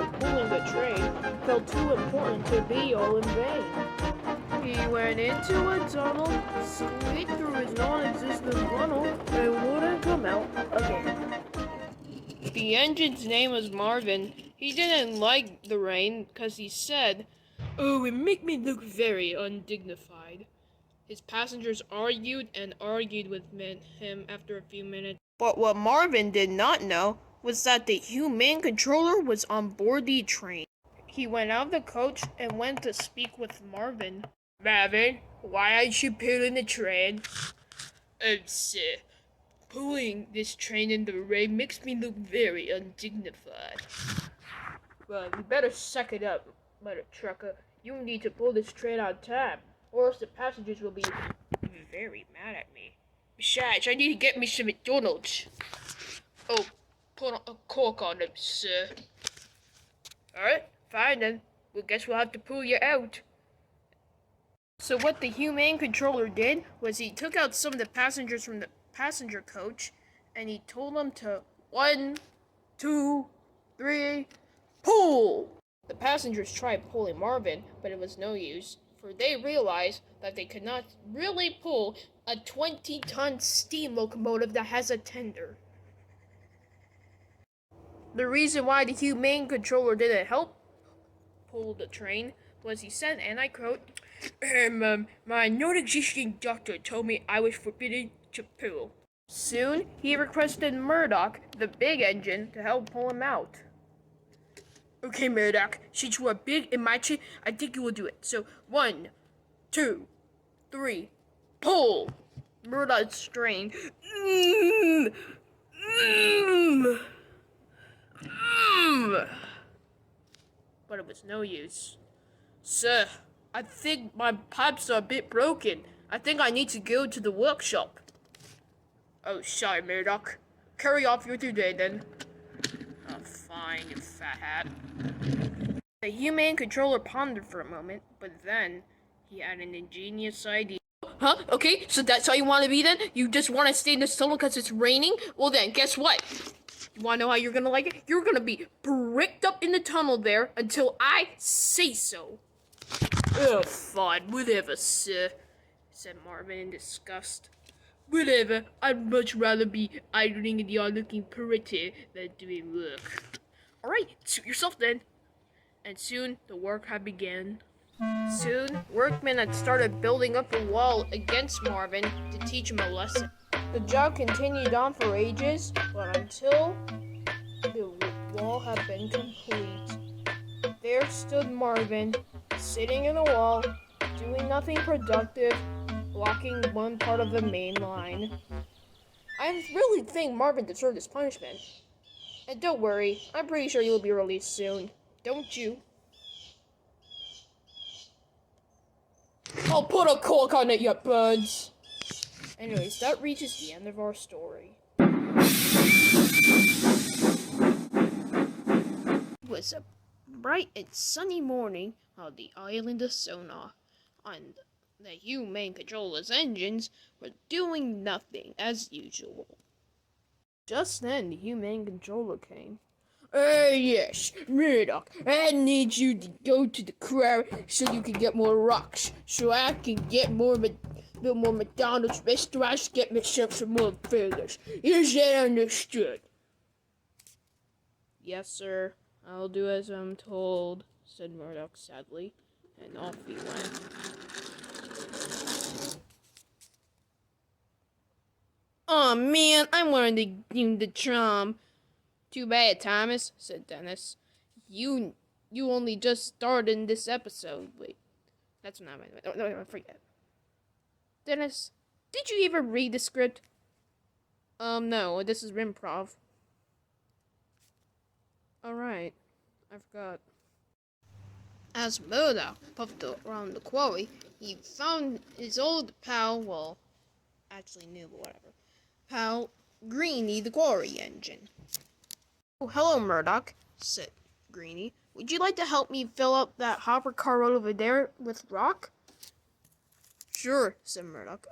of pulling the train felt too important to be all in vain. He went into a tunnel, squeaked through his non-existent funnel, and wouldn't come out again. The engine's name was Marvin. He didn't like the rain because he said, "Oh, it make me look very undignified." His passengers argued and argued with him after a few minutes. But what Marvin did not know was that the humane controller was on board the train. He went out of the coach and went to speak with Marvin. "Marvin, why aren't you pulling the train?" Sir, pulling this train in the rain makes me look very undignified." "Well, you better suck it up, mother trucker. You need to pull this train on time, or else the passengers will be very mad at me. Besides, I need to get me some McDonald's." "Oh, put a cork on them, sir." "Alright, fine then. Well, guess we'll have to pull you out." So what the humane controller did was he took out some of the passengers from the passenger coach and he told them to 1, 2, 3, pull! The passengers tried pulling Marvin, but it was no use, for they realized that they could not really pull a 20-ton steam locomotive that has a tender. The reason why the humane controller didn't help pull the train was he said, and I quote, "My non-existing doctor told me I was forbidden to pull." Soon, he requested Murdoch, the big engine, to help pull him out. "Okay, Murdoch, since you are big and mighty, I think you will do it. So, 1, 2, 3, pull!" Murdoch strained. But it was no use. "Sir, I think my pipes are a bit broken. I think I need to go to the workshop." "Oh, sorry, Murdoch. Carry off your day then." "Oh, fine, you fat hat." The humane controller pondered for a moment, but then he had an ingenious idea. "Huh? Okay, so that's how you want to be then? You just want to stay in this tunnel because it's raining? Well then, guess what? You want to know how you're going to like it? You're going to be bricked up in the tunnel there until I say so." "Oh, fine, whatever, sir," said Marvin in disgust. "Whatever, I'd much rather be idling in the yard looking pretty than doing work." "Alright, suit yourself then." And soon the work had begun. Soon, workmen had started building up a wall against Marvin to teach him a lesson. The job continued on for ages, but until the wall had been complete, there stood Marvin, sitting in the wall, doing nothing productive, blocking one part of the main line. I really think Marvin deserved this punishment. And don't worry, I'm pretty sure you'll be released soon. Don't you? "I'll put a cork on it, you birds." Anyways, that reaches the end of our story. It was a bright and sunny morning on the island of Sona, and the humane controller's engines were doing nothing as usual. Just then, the humane controller came. Yes, Murdoch, I need you to go to the quarry so you can get more rocks, so I can get more McDonald's restaurants, get myself some more feathers. Is that understood?" "Yes, sir. I'll do as I'm told," said Murdoch sadly, and off he went. "Oh man, I wanted to do the trom." "Too bad, Thomas," said Dennis. You only just starred in this episode." Wait, that's not my... No, forget. Dennis, did you ever read the script? No, this is improv. Alright, I forgot. As Murdoch puffed around the quarry, he found his old pal, well, actually new, but whatever, pal Greenie the quarry engine. "Oh, hello, Murdoch," said Greenie. "Would you like to help me fill up that hopper car over there with rock?" "Sure," said Murdoch.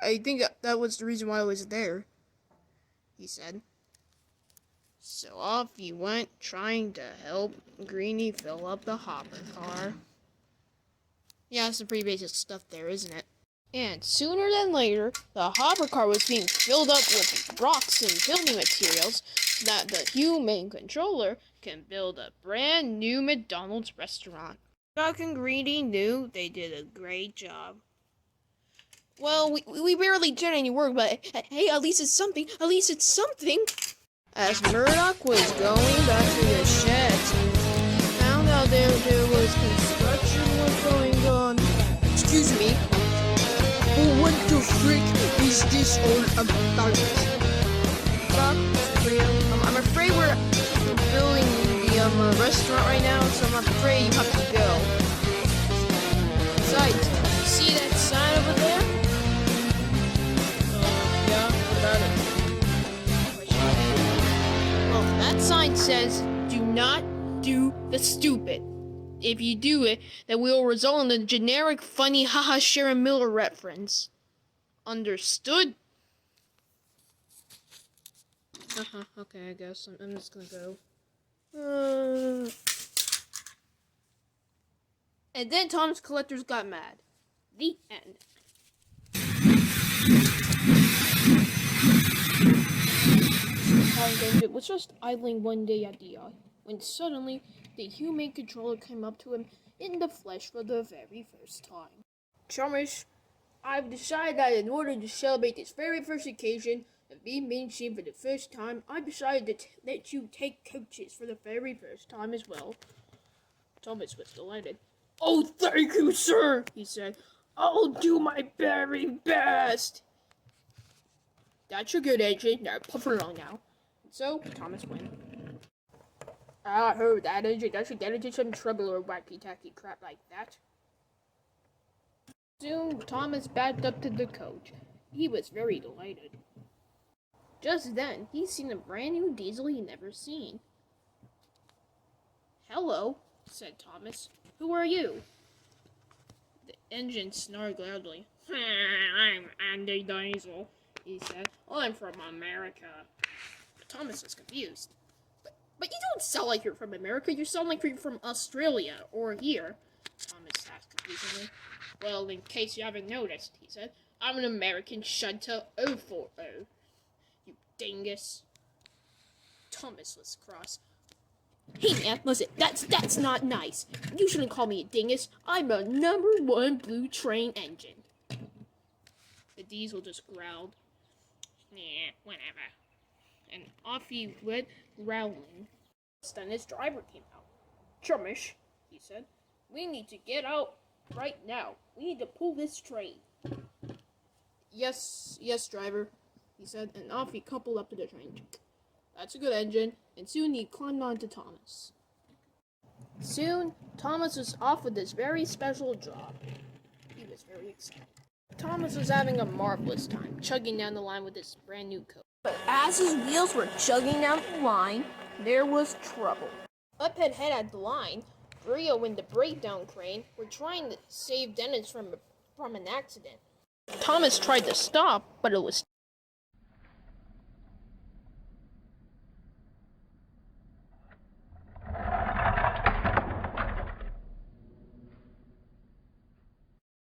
I think that was the reason why I was there," he said. So off he went, trying to help Greenie fill up the hopper car. Yeah, some pretty basic stuff there, isn't it? And sooner than later, the hopper car was being filled up with rocks and building materials so that the human controller can build a brand new McDonald's restaurant. Chuck and Greenie knew they did a great job. Well, we barely did any work, but hey, at least it's something. At least it's something. As Murdoch was going back to the sheds, he found out there was construction was going on. Excuse me. What the frick is this all about? I'm afraid we're building the restaurant right now, so I'm afraid you have to go. Besides, see that sign over there? Yeah, what about it? Well, that sign says, do not do the stupid. If you do it, then we will result in the generic, funny, haha, Sharon Miller reference. Understood? Okay, I guess I'm just gonna go. And then Thomas Collectors got mad. The end. It was just idling one day at the eye, when suddenly the human controller came up to him in the flesh for the very first time. Chumish, I've decided that in order to celebrate this very first occasion of being mainstream for the first time, I've decided to let you take coaches for the very first time as well. Thomas was delighted. Oh, thank you, sir, he said. I'll do my very best. That's a good engine. Now puff along now. So, Thomas went. I heard that engine. I should get into some trouble or wacky-tacky crap like that. Soon, Thomas backed up to the coach. He was very delighted. Just then, he seen a brand new diesel he'd never seen. Hello, said Thomas. Who are you? The engine snarled loudly. I'm Andy Diesel, he said. I'm from America. Thomas was confused. But you don't sound like you're from America. You sound like you're from Australia or here. Thomas asked confusingly. Well, in case you haven't noticed, he said, I'm an American Shunter 040. You dingus. Thomas was cross. Hey man, listen, that's not nice. You shouldn't call me a dingus. I'm a #1 blue train engine. The diesel just growled. Yeah, whatever. And off he went, growling. Then his driver came out. Chumish, he said, we need to get out right now. We need to pull this train. Yes, driver, he said, and off he coupled up to the train. That's a good engine, and soon he climbed onto Thomas. Soon, Thomas was off with this very special job. He was very excited. Thomas was having a marvelous time, chugging down the line with his brand new coat. But as his wheels were chugging down the line, there was trouble. Up ahead at the line, Rio and the breakdown crane were trying to save Dennis from an accident. Thomas tried to stop, but it was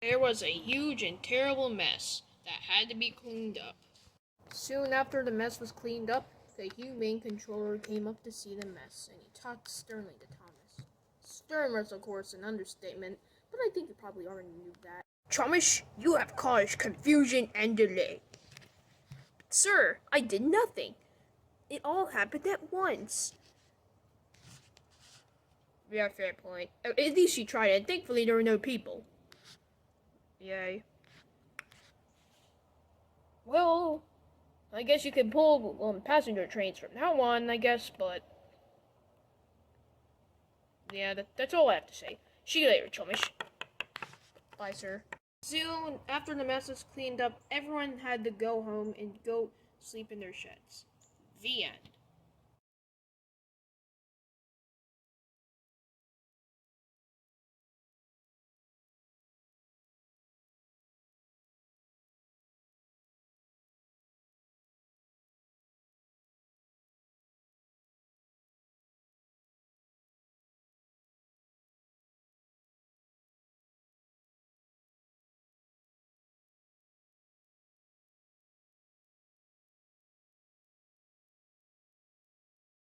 there was a huge and terrible mess that had to be cleaned up. Soon after the mess was cleaned up, the humane controller came up to see the mess, and he talked sternly to Thomas. Stern was, of course, an understatement, but I think you probably already knew that. Thomas, you have caused confusion and delay. Sir, I did nothing. It all happened at once. Yeah, fair point. At least you tried, and thankfully there were no people. Yay. Well, I guess you can pull passenger trains from now on, I guess, but yeah, that's all I have to say. See you later, Chumish. Bye, sir. Soon, after the mess was cleaned up, everyone had to go home and go sleep in their sheds. The end.